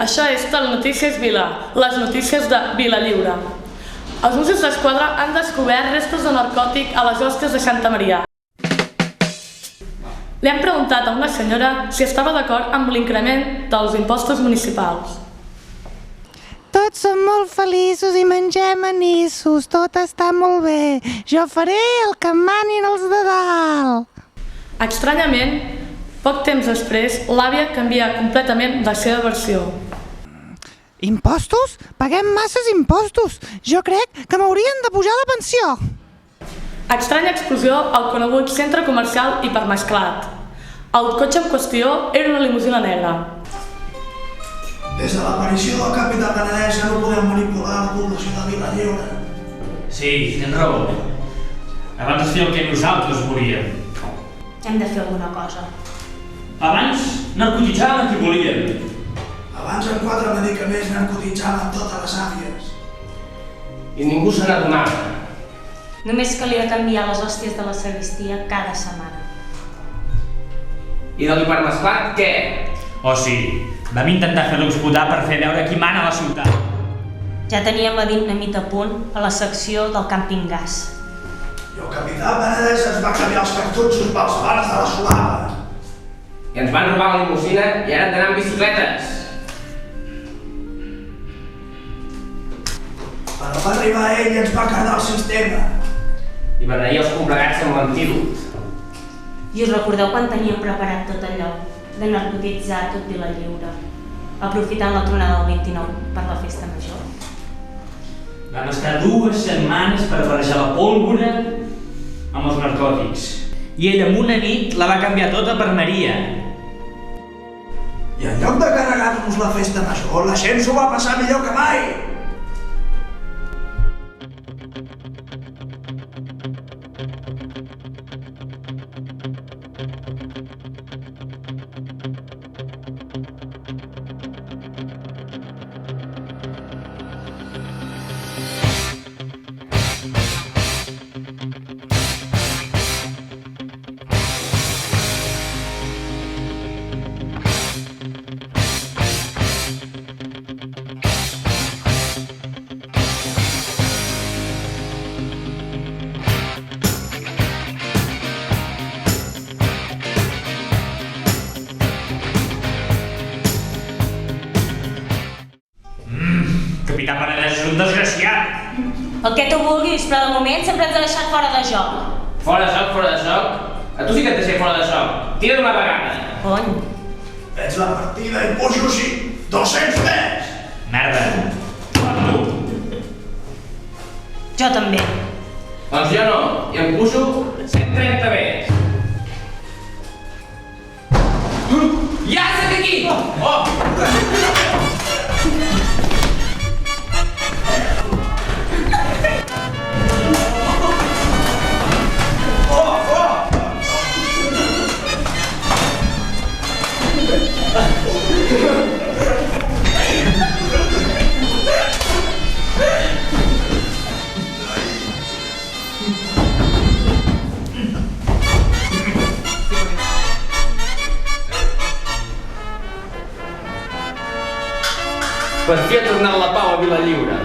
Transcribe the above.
Això és Telenotícies Vila, les notícies de Vilalliure. Els Mossos d'Esquadra han descobert restes de narcòtic a les hostes de Santa Maria. Li han preguntat a una senyora si estava d'acord amb l'increment dels impostos municipals. Tots som molt feliços i mengem anissos, tot està molt bé. Jo faré el que em manin els de dalt. Estranyament, poc temps després, l'àvia canvia completament la seva versió. Impostos? Paguem masses impostos. Jo crec que m'haurien de pujar la pensió. Estranya explosió al conegut centre comercial hipermesclat. El cotxe en qüestió era una limusina negra. Des de l'aparició del capità Penedès ja no podem manipular la població de Vilalliure. Sí, tens raó. Abans es feia el que nosaltres volíem. Hem de fer alguna cosa. Abans narcotitzàvem a qui volíem. Abans amb 4 medicaments narcotitzaven totes les àvies. I ningú se n'adonava. Només calia canviar les hòsties de la sagristia cada setmana. I de l'hipermesclat, què? Oh sí, vam intentar fer-lo explotar per fer veure qui mana a la ciutat. Ja teníem la dinamita a punt a la secció del càmping gas. I el capità Penedès ens va canviar els cartutxos pels bars de la Solana. I ens van robar la limusina i ara hem d'anar amb bicicletes. Però va arribar ell i ens va quedar el sistema. I beneir els combregats amb l'antídot. I us recordeu quan teníem preparat tot allò de narcotitzar tot Vilalliure, aprofitant la tronada del 29 per la festa major? Vam estar 2 setmanes per barrejar la pólvora amb els narcòtics. I ell en una nit la va canviar tota per Maria. I en lloc de carregar-nos la festa major, la gent s'ho va passar millor que mai. Capità Penedès és un desgraciat. El que tu vulguis, però de moment sempre ens ha deixat fora de joc. Fora de joc, fora de joc? A tu sí que et deixaré fora de joc. Tira d'una vegada. Cony. Veig la partida i pujo així. 200 més! Merda. Jo també. Doncs jo no, i em pujo 130 més. Ja estic aquí! Oh! Per fi ha tornat la pau a Vilalliure.